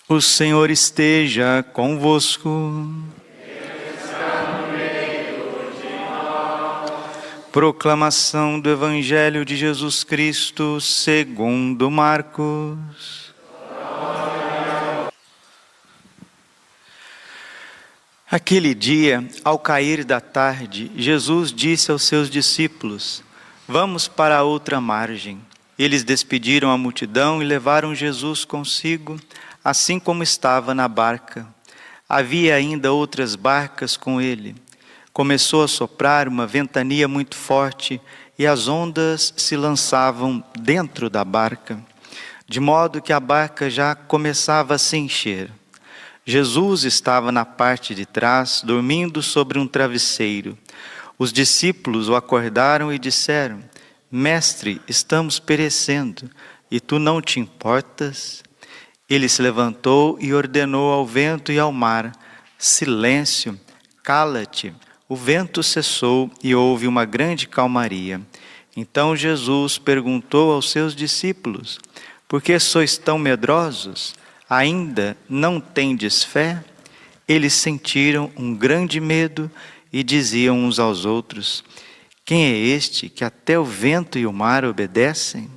O Senhor esteja convosco. Proclamação do Evangelho de Jesus Cristo segundo Marcos. Aquele dia, ao cair da tarde, Jesus disse aos seus discípulos: Vamos para a outra margem. Eles despediram a multidão e levaram Jesus consigo, assim como estava na barca. Havia ainda outras barcas com ele. Começou a soprar uma ventania muito forte e as ondas se lançavam dentro da barca, de modo que a barca já começava a se encher. Jesus estava na parte de trás, dormindo sobre um travesseiro. Os discípulos o acordaram e disseram: Mestre, estamos perecendo, e tu não te importas? Ele se levantou e ordenou ao vento e ao mar: Silêncio, cala-te. O vento cessou e houve uma grande calmaria. Então Jesus perguntou aos seus discípulos: Por que sois tão medrosos? Ainda não tendes fé? Eles sentiram um grande medo e diziam uns aos outros: Quem é este que até o vento e o mar obedecem?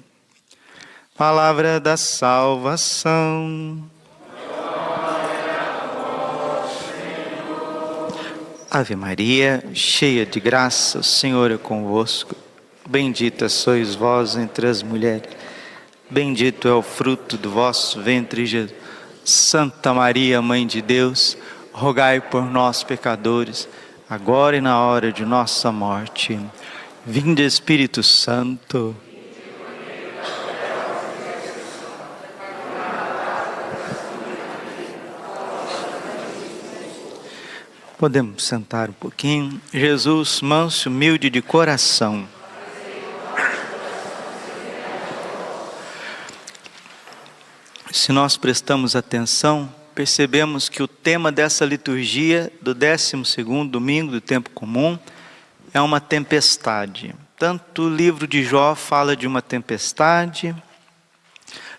Palavra da salvação. Ave Maria, cheia de graça, o Senhor é convosco. Bendita sois vós entre as mulheres. Bendito é o fruto do vosso ventre, Jesus. Santa Maria, Mãe de Deus, rogai por nós, pecadores, agora e na hora de nossa morte. Vinde, Espírito Santo. Podemos sentar um pouquinho. Jesus, manso e humilde de coração. Se nós prestamos atenção, percebemos que o tema dessa liturgia do 12º domingo do tempo comum é uma tempestade. Tanto o livro de Jó fala de uma tempestade,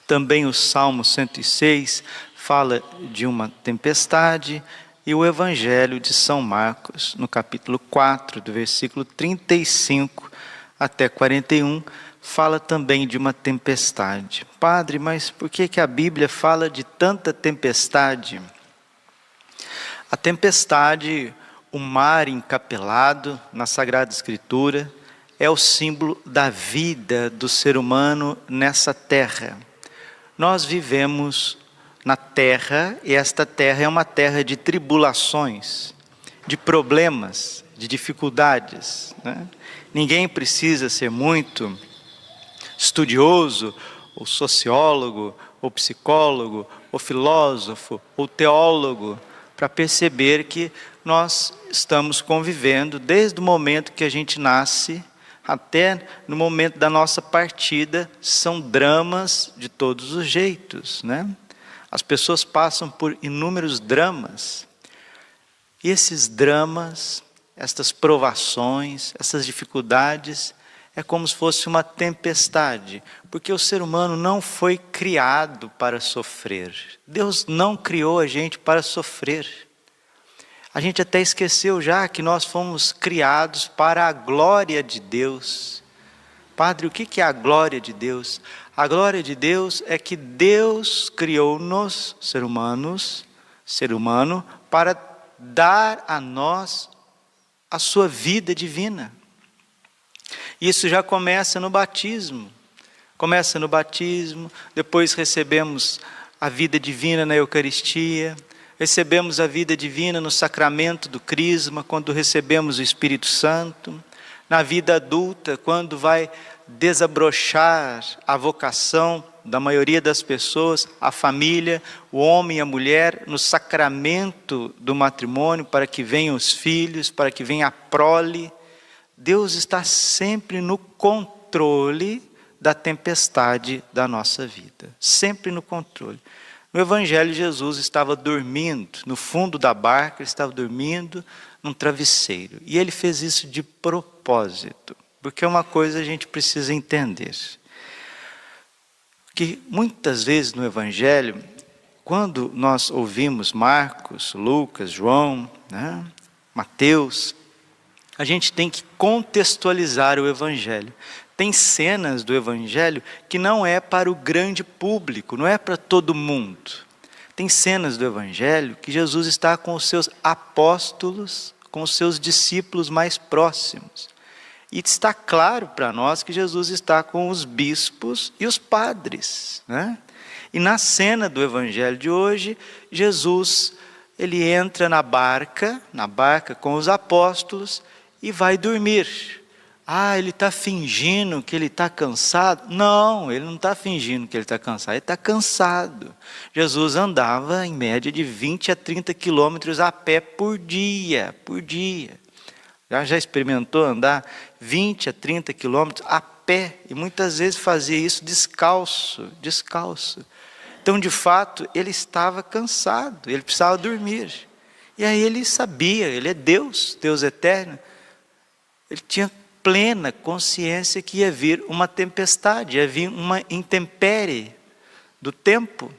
também o Salmo 106 fala de uma tempestade, e o Evangelho de São Marcos, no capítulo 4, do versículo 35 até 41, fala também de uma tempestade. Padre, mas por que a Bíblia fala de tanta tempestade? A tempestade, o mar encapelado na Sagrada Escritura, é o símbolo da vida do ser humano nessa terra. Nós vivemos na terra, e esta terra é uma terra de tribulações, de problemas, de dificuldades, né? Ninguém precisa ser muito estudioso, ou sociólogo, ou psicólogo, ou filósofo, ou teólogo, para perceber que nós estamos convivendo desde o momento que a gente nasce até no momento da nossa partida. São dramas de todos os jeitos, né? As pessoas passam por inúmeros dramas. E esses dramas, estas provações, essas dificuldades, é como se fosse uma tempestade, porque o ser humano não foi criado para sofrer. Deus não criou a gente para sofrer. A gente até esqueceu já que nós fomos criados para a glória de Deus. Padre, o que é a glória de Deus? A glória de Deus é que Deus criou-nos, ser humano, para dar a nós a sua vida divina. Isso já começa no batismo. Depois recebemos a vida divina na Eucaristia, recebemos a vida divina no sacramento do Crisma, quando recebemos o Espírito Santo. Na vida adulta, quando vai desabrochar a vocação da maioria das pessoas, a família, o homem e a mulher, no sacramento do matrimônio, para que venham os filhos, para que venha a prole. Deus está sempre no controle da tempestade da nossa vida, sempre no controle. No Evangelho, Jesus estava dormindo, no fundo da barca, ele estava dormindo num travesseiro. E ele fez isso de propósito, porque uma coisa a gente precisa entender. Que muitas vezes no Evangelho, quando nós ouvimos Marcos, Lucas, João, né, Mateus, a gente tem que contextualizar o Evangelho. Tem cenas do Evangelho que não é para o grande público, não é para todo mundo. Tem cenas do Evangelho que Jesus está com os seus apóstolos, com os seus discípulos mais próximos. E está claro para nós que Jesus está com os bispos e os padres, né? E na cena do Evangelho de hoje, Jesus, ele entra na barca com os apóstolos e vai dormir. Ah, ele está fingindo que ele está cansado? Não, ele não está fingindo que ele está cansado, ele está cansado. Jesus andava em média de 20 a 30 quilômetros a pé por dia. Já experimentou andar 20 a 30 quilômetros a pé? E muitas vezes fazia isso descalço. Então, de fato, ele estava cansado, ele precisava dormir. E aí ele sabia, ele é Deus, Deus eterno. Ele tinha plena consciência que ia vir uma tempestade, ia vir uma intempérie do tempo.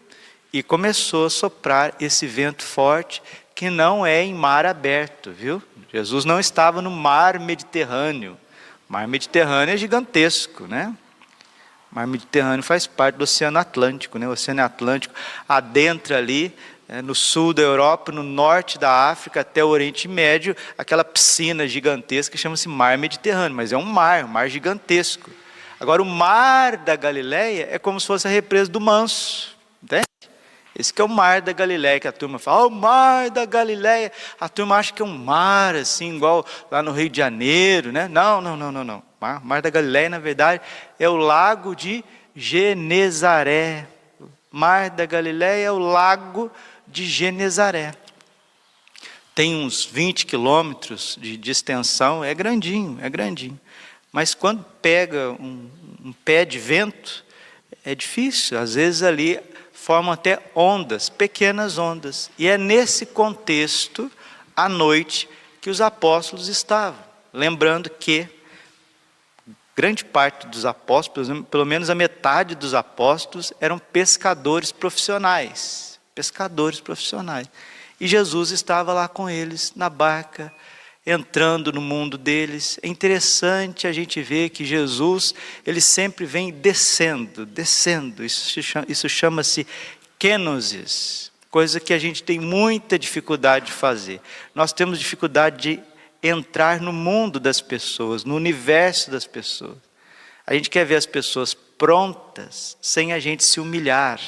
E começou a soprar esse vento forte, que não é em mar aberto, viu? Jesus não estava no mar Mediterrâneo. O mar Mediterrâneo é gigantesco, né? O mar Mediterrâneo faz parte do Oceano Atlântico, né? O Oceano Atlântico adentra ali, no sul da Europa, no norte da África, até o Oriente Médio, aquela piscina gigantesca que chama-se Mar Mediterrâneo, mas é um mar gigantesco. Agora, o Mar da Galileia é como se fosse a represa do Manso, entende? Esse que é o Mar da Galileia, que a turma fala, o Mar da Galileia. A turma acha que é um mar, assim, igual lá no Rio de Janeiro, né? Não. O Mar da Galileia, na verdade, é o lago de Genezaré. Mar da Galileia é o lago de Genezaré. Tem uns 20 quilômetros de extensão, é grandinho. Mas quando pega um pé de vento, é difícil. Às vezes ali formam até ondas, pequenas ondas. E é nesse contexto, à noite, que os apóstolos estavam. Lembrando que grande parte dos apóstolos, pelo menos a metade dos apóstolos, eram pescadores profissionais. E Jesus estava lá com eles, na barca, entrando no mundo deles. É interessante a gente ver que Jesus, ele sempre vem descendo. Isso chama-se kenosis, coisa que a gente tem muita dificuldade de fazer. Nós temos dificuldade de entrar no mundo das pessoas, no universo das pessoas. A gente quer ver as pessoas prontas, sem a gente se humilhar,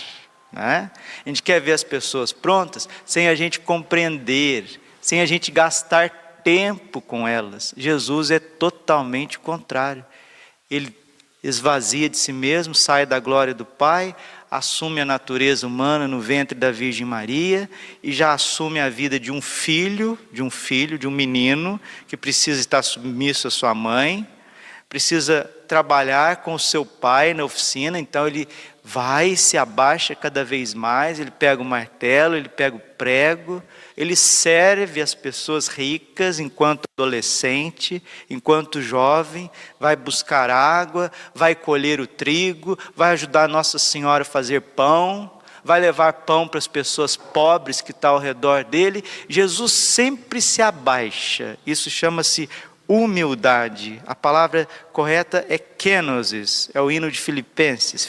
né? A gente quer ver as pessoas prontas, sem a gente compreender, sem a gente gastar tempo com elas. Jesus é totalmente o contrário. Ele esvazia de si mesmo, sai da glória do Pai, assume a natureza humana no ventre da Virgem Maria e já assume a vida de um menino que precisa estar submisso à sua mãe, precisa trabalhar com o seu pai na oficina. Então ele vai, se abaixa cada vez mais, ele pega o martelo, ele pega o prego, ele serve as pessoas ricas enquanto adolescente, enquanto jovem, vai buscar água, vai colher o trigo, vai ajudar Nossa Senhora a fazer pão, vai levar pão para as pessoas pobres que estão ao redor dele. Jesus sempre se abaixa, isso chama-se humildade. A palavra correta é kenosis, é o hino de Filipenses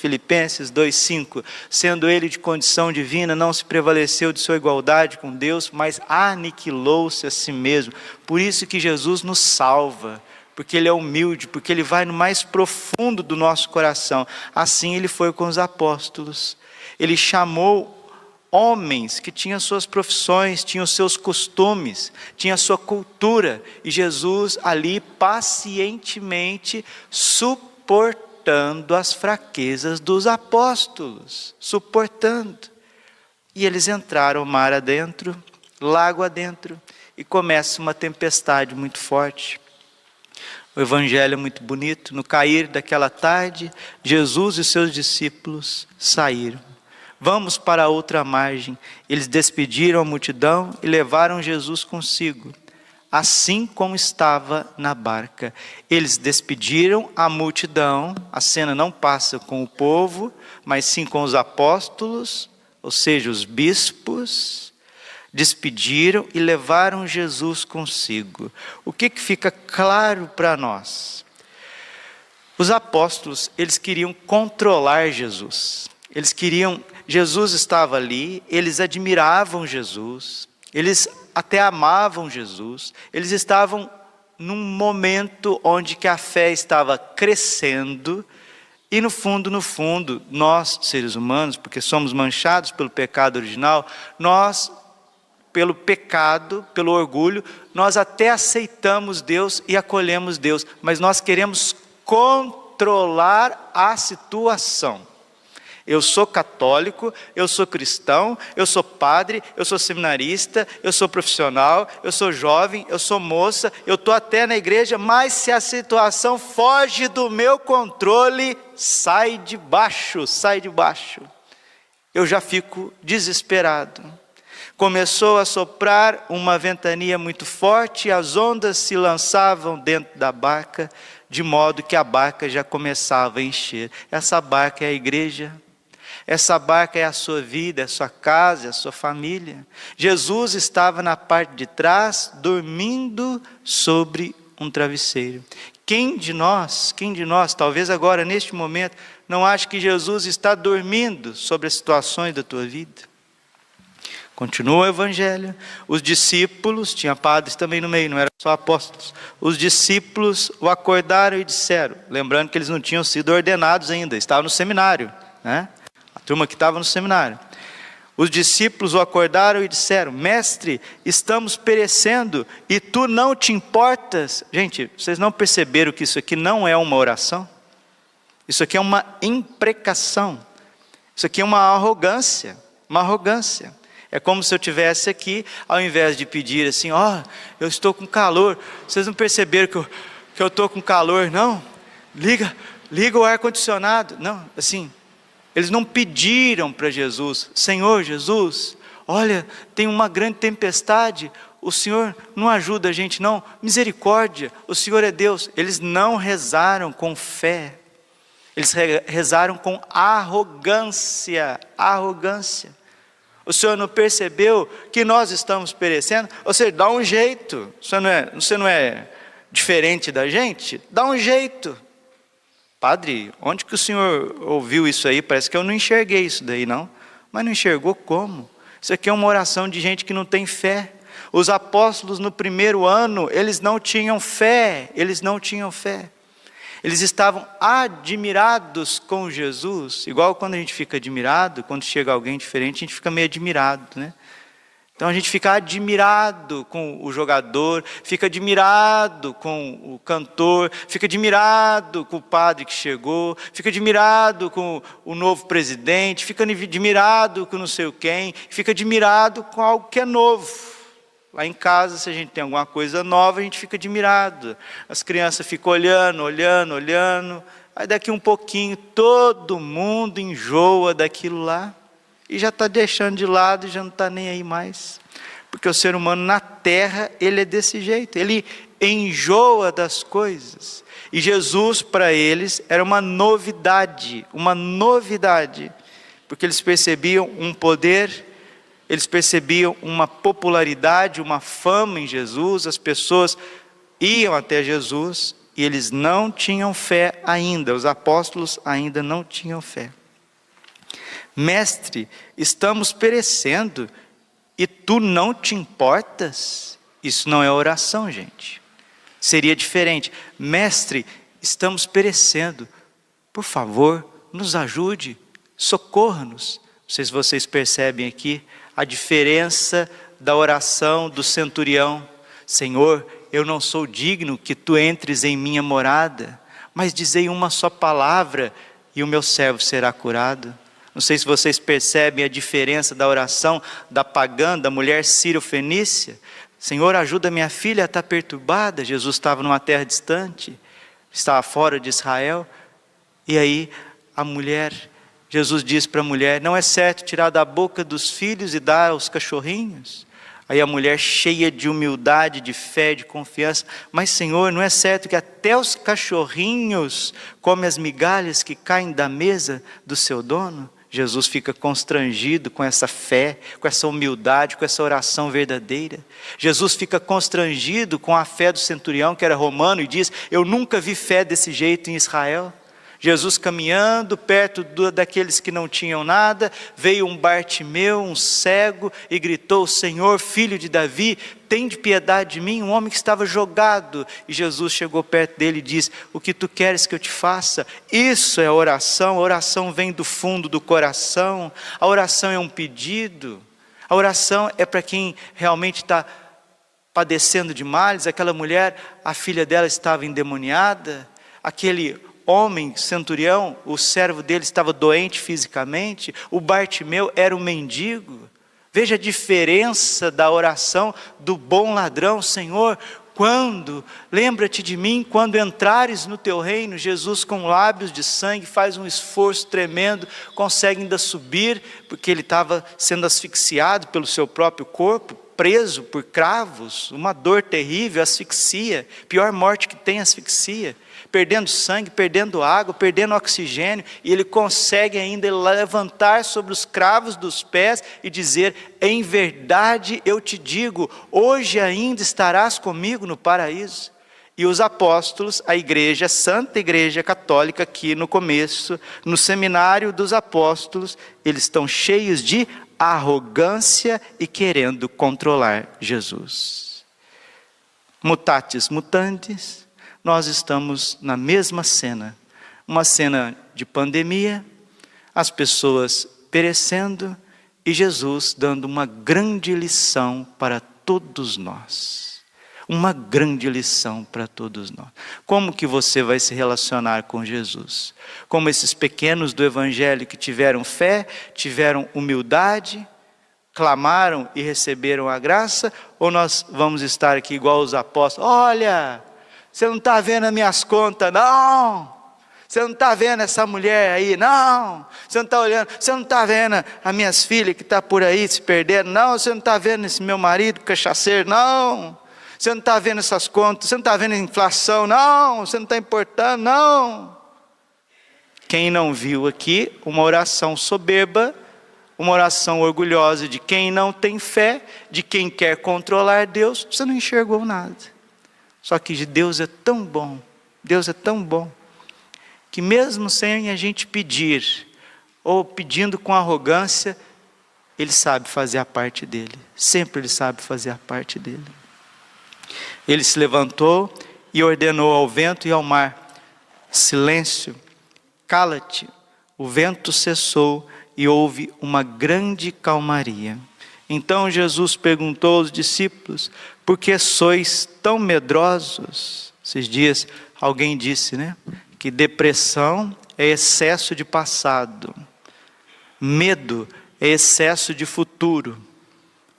2:5. Sendo ele de condição divina, não se prevaleceu de sua igualdade com Deus, mas aniquilou-se a si mesmo. Por isso que Jesus nos salva, porque ele é humilde, porque ele vai no mais profundo do nosso coração. Assim ele foi com os apóstolos. Ele chamou homens que tinham suas profissões, tinham seus costumes, tinham sua cultura, e Jesus ali pacientemente suportando as fraquezas dos apóstolos, suportando. E eles entraram mar adentro, lago adentro, e começa uma tempestade muito forte. O evangelho é muito bonito. No cair daquela tarde, Jesus e seus discípulos saíram. Vamos para a outra margem. Eles despediram a multidão e levaram Jesus consigo, assim como estava na barca. Eles despediram a multidão. A cena não passa com o povo, mas sim com os apóstolos ou seja, os bispos, despediram e levaram Jesus consigo. O que fica claro para nós? Os apóstolos, eles queriam controlar Jesus. Jesus estava ali, eles admiravam Jesus, eles até amavam Jesus, eles estavam num momento onde que a fé estava crescendo, e no fundo, nós, seres humanos, porque somos manchados pelo pecado original, nós, pelo pecado, pelo orgulho, nós até aceitamos Deus e acolhemos Deus, mas nós queremos controlar a situação. Eu sou católico, eu sou cristão, eu sou padre, eu sou seminarista, eu sou profissional, eu sou jovem, eu sou moça, eu estou até na igreja, mas se a situação foge do meu controle, sai de baixo. Eu já fico desesperado. Começou a soprar uma ventania muito forte, as ondas se lançavam dentro da barca, de modo que a barca já começava a encher. Essa barca é a igreja. Essa barca é a sua vida, é a sua casa, é a sua família. Jesus estava na parte de trás, dormindo sobre um travesseiro. Quem de nós, talvez agora neste momento, não acha que Jesus está dormindo sobre as situações da tua vida? Continua o evangelho. Os discípulos, tinha padres também no meio, não eram só apóstolos. Os discípulos o acordaram e disseram, lembrando que eles não tinham sido ordenados ainda, estavam no seminário, né? A turma que estava no seminário. Os discípulos o acordaram e disseram, mestre, estamos perecendo e tu não te importas? Gente, vocês não perceberam que isso aqui não é uma oração? Isso aqui é uma imprecação. Isso aqui é uma arrogância. É como se eu tivesse aqui, ao invés de pedir assim, eu estou com calor. Vocês não perceberam que eu estou com calor, não? Liga o ar-condicionado. Não, assim, eles não pediram para Jesus, Senhor Jesus, olha, tem uma grande tempestade, o Senhor não ajuda a gente não, misericórdia, o Senhor é Deus. Eles não rezaram com fé, eles rezaram com arrogância. O Senhor não percebeu que nós estamos perecendo? Ou seja, dá um jeito, você não é diferente da gente? Dá um jeito. Padre, onde que o senhor ouviu isso aí? Parece que eu não enxerguei isso daí não. Mas não enxergou como? Isso aqui é uma oração de gente que não tem fé. Os apóstolos no primeiro ano, eles não tinham fé. Eles estavam admirados com Jesus. Igual quando a gente fica admirado, quando chega alguém diferente, a gente fica meio admirado, né? Então a gente fica admirado com o jogador, fica admirado com o cantor, fica admirado com o padre que chegou, fica admirado com o novo presidente, fica admirado com não sei quem, fica admirado com algo que é novo. Lá em casa, se a gente tem alguma coisa nova, a gente fica admirado. As crianças ficam olhando. Aí daqui um pouquinho, todo mundo enjoa daquilo lá. E já está deixando de lado e já não está nem aí mais. Porque o ser humano na terra, ele é desse jeito. Ele enjoa das coisas. E Jesus, para eles, era uma novidade. Porque eles percebiam um poder, eles percebiam uma popularidade, uma fama em Jesus. As pessoas iam até Jesus e eles não tinham fé ainda. Os apóstolos ainda não tinham fé. Mestre, estamos perecendo e tu não te importas? Isso não é oração, gente. Seria diferente. Mestre, estamos perecendo. Por favor, nos ajude, socorra-nos. Não sei se vocês percebem aqui a diferença da oração do centurião. Senhor, eu não sou digno que tu entres em minha morada, mas dizei uma só palavra e o meu servo será curado. Não sei se vocês percebem a diferença da oração da pagã, da mulher sírio-fenícia. Senhor, ajuda minha filha a estar perturbada. Jesus estava numa terra distante, estava fora de Israel. E aí Jesus diz para a mulher, não é certo tirar da boca dos filhos e dar aos cachorrinhos? Aí a mulher, cheia de humildade, de fé, de confiança, mas Senhor, não é certo que até os cachorrinhos comem as migalhas que caem da mesa do seu dono? Jesus fica constrangido com essa fé, com essa humildade, com essa oração verdadeira. Jesus fica constrangido com a fé do centurião, que era romano, e diz: eu nunca vi fé desse jeito em Israel. Jesus caminhando perto daqueles que não tinham nada, veio um Bartimeu, um cego, e gritou: Senhor, filho de Davi, tende piedade de mim. Um homem que estava jogado, e Jesus chegou perto dele e disse: o que tu queres que eu te faça? Isso é oração. A oração vem do fundo do coração, a oração é um pedido, a oração é para quem realmente está padecendo de males. Aquela mulher, a filha dela estava endemoniada, aquele homem, centurião, o servo dele estava doente fisicamente, o Bartimeu era um mendigo. Veja a diferença da oração do bom ladrão: Senhor, lembra-te de mim quando entrares no teu reino. Jesus, com lábios de sangue, faz um esforço tremendo, consegue ainda subir, porque ele estava sendo asfixiado pelo seu próprio corpo, preso por cravos, uma dor terrível, asfixia, pior morte que tem, asfixia, perdendo sangue, perdendo água, perdendo oxigênio, e ele consegue ainda levantar sobre os cravos dos pés e dizer: em verdade eu te digo, hoje ainda estarás comigo no paraíso. E os apóstolos, a igreja, a Santa Igreja Católica, aqui no começo, no seminário dos apóstolos, eles estão cheios de arrogância e querendo controlar Jesus. Mutatis mutandis, nós estamos na mesma cena, uma cena de pandemia, as pessoas perecendo e Jesus dando uma grande lição para todos nós. Uma grande lição para todos nós. Como que você vai se relacionar com Jesus? Como esses pequenos do Evangelho que tiveram fé, tiveram humildade, clamaram e receberam a graça? Ou nós vamos estar aqui igual os apóstolos? Olha, você não está vendo as minhas contas, não. Você não está vendo essa mulher aí, não. Você não está olhando, você não está vendo as minhas filhas que estão por aí se perdendo, não. Você não está vendo esse meu marido cachaceiro, não. Você não está vendo essas contas, você não está vendo a inflação, não. Você não está importando, não. Quem não viu aqui uma oração soberba, uma oração orgulhosa de quem não tem fé, de quem quer controlar Deus, você não enxergou nada. Só que Deus é tão bom, Deus é tão bom, que mesmo sem a gente pedir, ou pedindo com arrogância, Ele sabe fazer a parte dele. Sempre Ele sabe fazer a parte dele. Ele se levantou e ordenou ao vento e ao mar: silêncio, cala-te. O vento cessou e houve uma grande calmaria. Então Jesus perguntou aos discípulos: por que sois tão medrosos? Esses dias alguém disse, que depressão é excesso de passado, medo é excesso de futuro,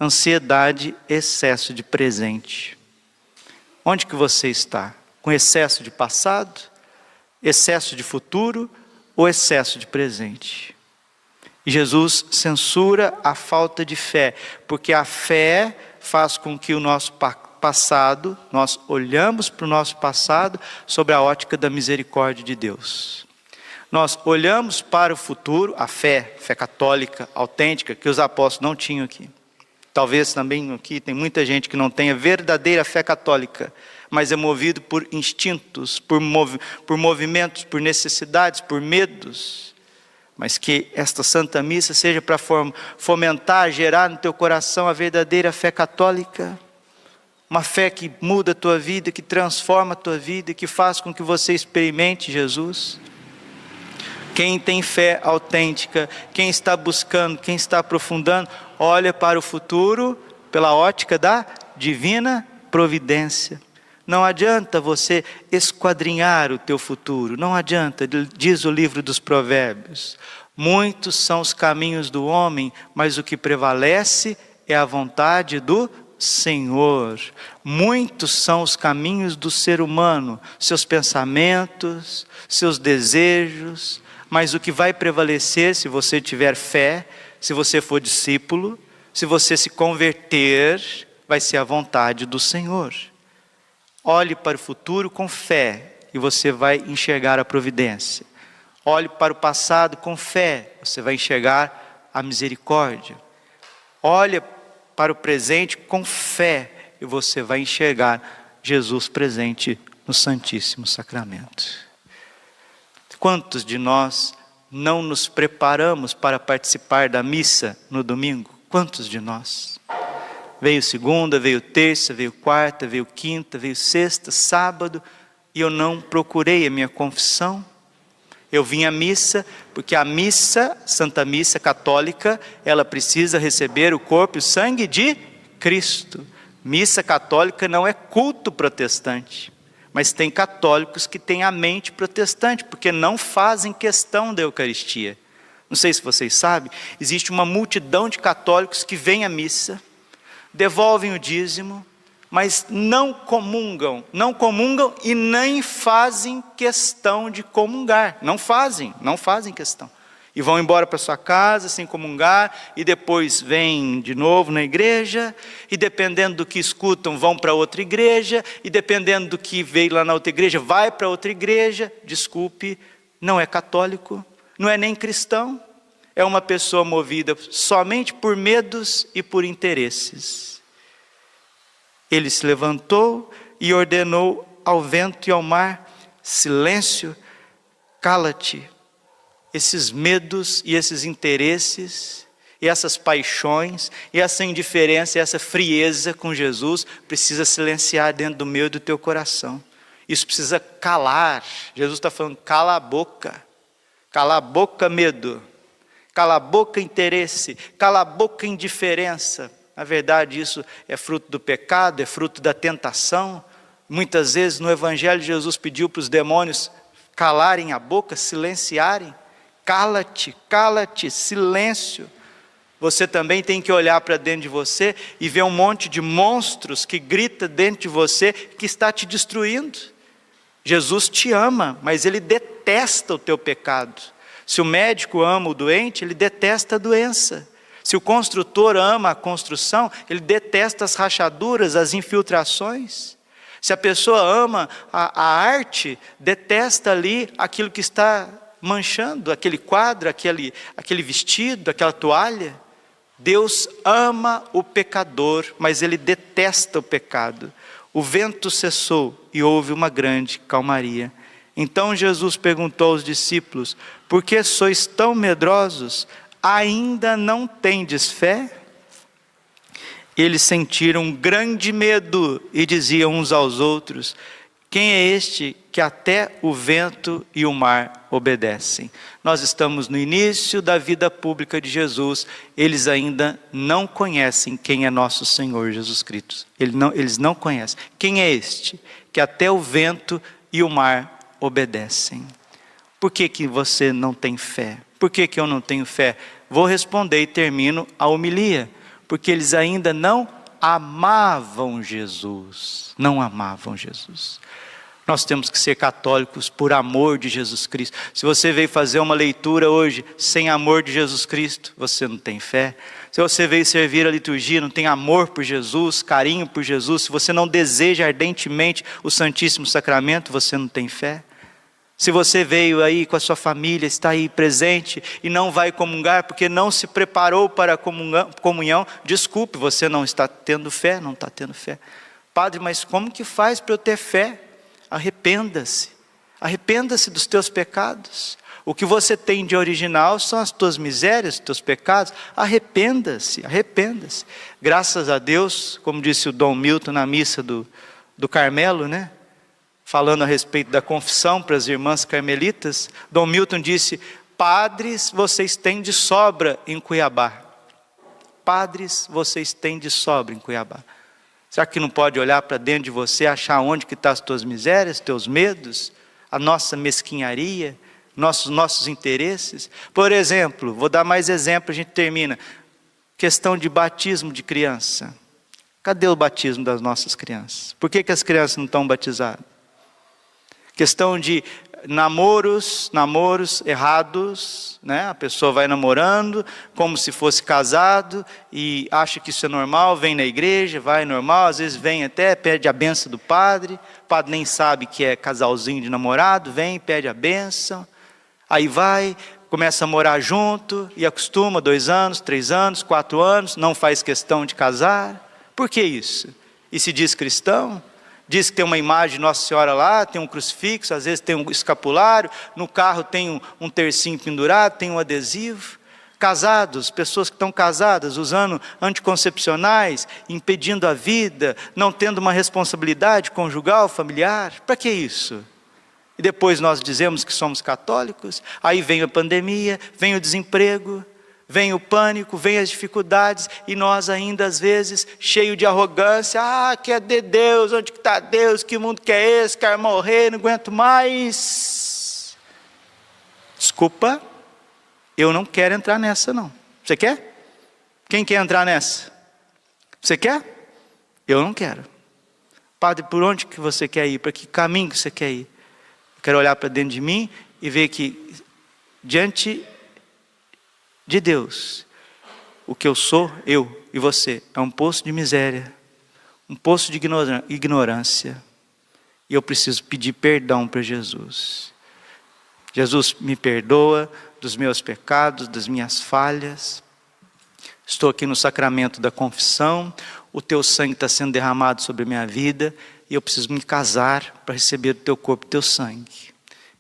ansiedade é excesso de presente. Onde que você está? Com excesso de passado, excesso de futuro ou excesso de presente? E Jesus censura a falta de fé, porque a fé faz com que o nosso passado, nós olhamos para o nosso passado sobre a ótica da misericórdia de Deus. Nós olhamos para o futuro, a fé católica, autêntica, que os apóstolos não tinham aqui. Talvez também aqui tem muita gente que não tenha verdadeira fé católica, mas é movido por instintos, por movimentos, por necessidades, por medos. Mas que esta Santa Missa seja para fomentar, gerar no teu coração a verdadeira fé católica. Uma fé que muda a tua vida, que transforma a tua vida, que faz com que você experimente Jesus. Quem tem fé autêntica, quem está buscando, quem está aprofundando, olha para o futuro pela ótica da divina providência. Não adianta você esquadrinhar o teu futuro, não adianta, diz o livro dos Provérbios. Muitos são os caminhos do homem, mas o que prevalece é a vontade do Senhor. Muitos são os caminhos do ser humano, seus pensamentos, seus desejos, mas o que vai prevalecer, se você tiver fé, se você for discípulo, se você se converter, vai ser a vontade do Senhor. Olhe para o futuro com fé e você vai enxergar a providência. Olhe para o passado com fé, você vai enxergar a misericórdia. Olhe para o presente com fé e você vai enxergar Jesus presente no Santíssimo Sacramento. Quantos de nós não nos preparamos para participar da missa no domingo? Quantos de nós? Veio segunda, veio terça, veio quarta, veio quinta, veio sexta, sábado, e eu não procurei a minha confissão. Eu vim à missa, porque a missa, Santa Missa Católica, ela precisa receber o corpo e o sangue de Cristo. Missa católica não é culto protestante, mas tem católicos que têm a mente protestante, porque não fazem questão da Eucaristia. Não sei se vocês sabem, existe uma multidão de católicos que vêm à missa, devolvem o dízimo, mas não comungam e nem fazem questão de comungar. Não fazem questão. E vão embora para sua casa sem comungar, e depois vêm de novo na igreja, e dependendo do que escutam, vão para outra igreja, e dependendo do que veio lá na outra igreja, vai para outra igreja. Desculpe, não é católico, não é nem cristão, é uma pessoa movida somente por medos e por interesses. Ele se levantou e ordenou ao vento e ao mar: silêncio, cala-te. Esses medos e esses interesses, e essas paixões, e essa indiferença, e essa frieza com Jesus, precisa silenciar dentro do meu e do teu coração. Isso precisa calar. Jesus está falando: cala a boca, medo, cala a boca, interesse, cala a boca, indiferença. Na verdade, isso é fruto do pecado, é fruto da tentação. Muitas vezes no Evangelho Jesus pediu para os demônios calarem a boca, silenciarem. Cala-te, silêncio. Você também tem que olhar para dentro de você e ver um monte de monstros que grita dentro de você, que está te destruindo. Jesus te ama, mas Ele detesta o teu pecado. Se o médico ama o doente, ele detesta a doença. Se o construtor ama a construção, ele detesta as rachaduras, as infiltrações. Se a pessoa ama a arte, detesta ali aquilo que está manchando, aquele quadro, aquele vestido, aquela toalha. Deus ama o pecador, mas Ele detesta o pecado. O vento cessou e houve uma grande calmaria. Então Jesus perguntou aos discípulos: por que sois tão medrosos? Ainda não tendes fé? Eles sentiram um grande medo e diziam uns aos outros: quem é este que até o vento e o mar obedecem? Nós estamos no início da vida pública de Jesus. Eles ainda não conhecem quem é nosso Senhor Jesus Cristo. Eles não conhecem. Quem é este que até o vento e o mar obedecem? Por que você não tem fé? Por que eu não tenho fé? Vou responder e termino a homilia. Porque eles ainda não amavam Jesus. Não amavam Jesus. Nós temos que ser católicos por amor de Jesus Cristo. Se você veio fazer uma leitura hoje sem amor de Jesus Cristo, você não tem fé. Se você veio servir a liturgia, não tem amor por Jesus, carinho por Jesus, se você não deseja ardentemente o Santíssimo Sacramento, você não tem fé. Se você veio aí com a sua família, está aí presente e não vai comungar porque não se preparou para a comunhão, desculpe, você não está tendo fé, não está tendo fé. Padre, mas como que faz para eu ter fé? Arrependa-se dos teus pecados. O que você tem de original são as tuas misérias, os teus pecados. Arrependa-se. Graças a Deus, como disse o Dom Milton na missa do Carmelo, né? Falando a respeito da confissão para as irmãs carmelitas, Dom Milton disse: padres vocês têm de sobra em Cuiabá. Padres vocês têm de sobra em Cuiabá. Será que não pode olhar para dentro de você, achar onde que estão as tuas misérias, teus medos, a nossa mesquinharia, nossos interesses? Por exemplo, vou dar mais exemplo, a gente termina. Questão de batismo de criança. Cadê o batismo das nossas crianças? Por que as crianças não estão batizadas? Questão de namoros errados, né? A pessoa vai namorando como se fosse casado e acha que isso é normal, vem na igreja, vai normal, às vezes vem até, pede a benção do padre, o padre nem sabe que é casalzinho de namorado, vem, pede a benção. Aí vai, começa a morar junto e acostuma 2 anos, 3 anos, 4 anos, não faz questão de casar. Por que isso? E se diz cristão? Diz que tem uma imagem de Nossa Senhora lá, tem um crucifixo, às vezes tem um escapulário, no carro tem um tercinho pendurado, tem um adesivo. Casados, pessoas que estão casadas, usando anticoncepcionais, impedindo a vida, não tendo uma responsabilidade conjugal, familiar. Para que isso? E depois nós dizemos que somos católicos, aí vem a pandemia, vem o desemprego, vem o pânico, vem as dificuldades, e nós ainda às vezes, cheio de arrogância, que é de Deus, onde que está Deus, que mundo que é esse, quero morrer, não aguento mais. Desculpa, eu não quero entrar nessa não. Você quer? Quem quer entrar nessa? Você quer? Eu não quero. Padre, por onde que você quer ir? Para que caminho que você quer ir? Eu quero olhar para dentro de mim e ver que diante de Deus, o que eu sou, eu e você, é um poço de miséria, um poço de ignorância, e eu preciso pedir perdão para Jesus. Jesus, me perdoa dos meus pecados, das minhas falhas. Estou aqui no sacramento da confissão, o teu sangue está sendo derramado sobre a minha vida, e eu preciso me casar para receber o teu corpo e o teu sangue.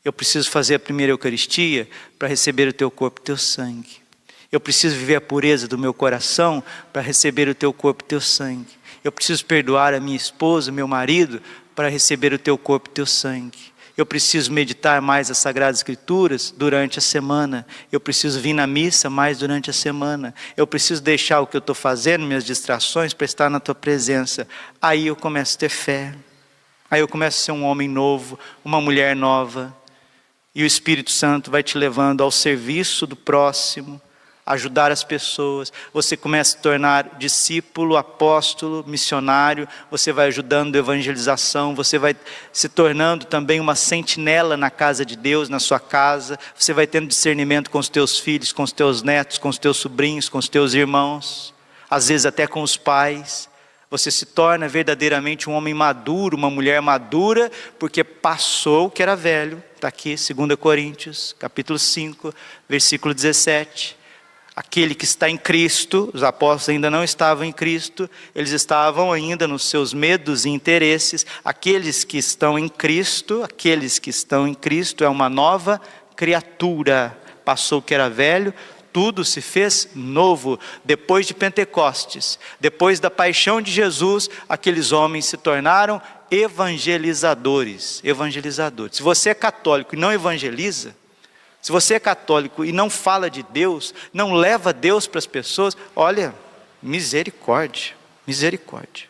Eu preciso fazer a primeira Eucaristia para receber o teu corpo e o teu sangue. Eu preciso viver a pureza do meu coração para receber o teu corpo e o teu sangue. Eu preciso perdoar a minha esposa, meu marido, para receber o teu corpo e o teu sangue. Eu preciso meditar mais as Sagradas Escrituras durante a semana. Eu preciso vir na missa mais durante a semana. Eu preciso deixar o que eu estou fazendo, minhas distrações, para estar na tua presença. Aí eu começo a ter fé. Aí eu começo a ser um homem novo, uma mulher nova. E o Espírito Santo vai te levando ao serviço do próximo, ajudar as pessoas. Você começa a se tornar discípulo, apóstolo, missionário. Você vai ajudando a evangelização. Você vai se tornando também uma sentinela na casa de Deus, na sua casa. Você vai tendo discernimento com os teus filhos, com os teus netos, com os teus sobrinhos, com os teus irmãos. Às vezes até com os pais. Você se torna verdadeiramente um homem maduro, uma mulher madura, porque passou o que era velho. Está aqui, 2 Coríntios, capítulo 5, versículo 17. Aquele que está em Cristo, os apóstolos ainda não estavam em Cristo, eles estavam ainda nos seus medos e interesses. Aqueles que estão em Cristo é uma nova criatura. Passou o que era velho, tudo se fez novo. Depois de Pentecostes, depois da paixão de Jesus, aqueles homens se tornaram evangelizadores. Se você é católico e não evangeliza, se você é católico e não fala de Deus, não leva Deus para as pessoas, olha, misericórdia, misericórdia.